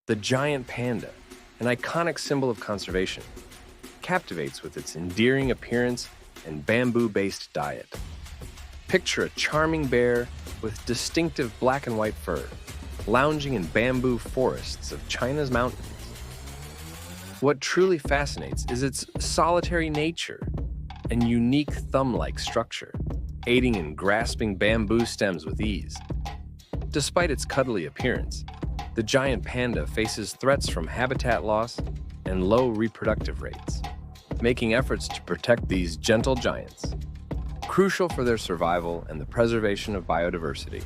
The giant panda, an iconic symbol of conservation, captivates with its endearing appearance and bamboo-based diet. Picture a charming bear with distinctive black and white fur, lounging in bamboo forests of China's mountains. What truly fascinates is its solitary nature and unique thumb-like structure, aiding in grasping bamboo stems with ease. Despite its cuddly appearance, the giant panda faces threats from habitat loss and low reproductive rates, making efforts to protect these gentle giants crucial for their survival and the preservation of biodiversity.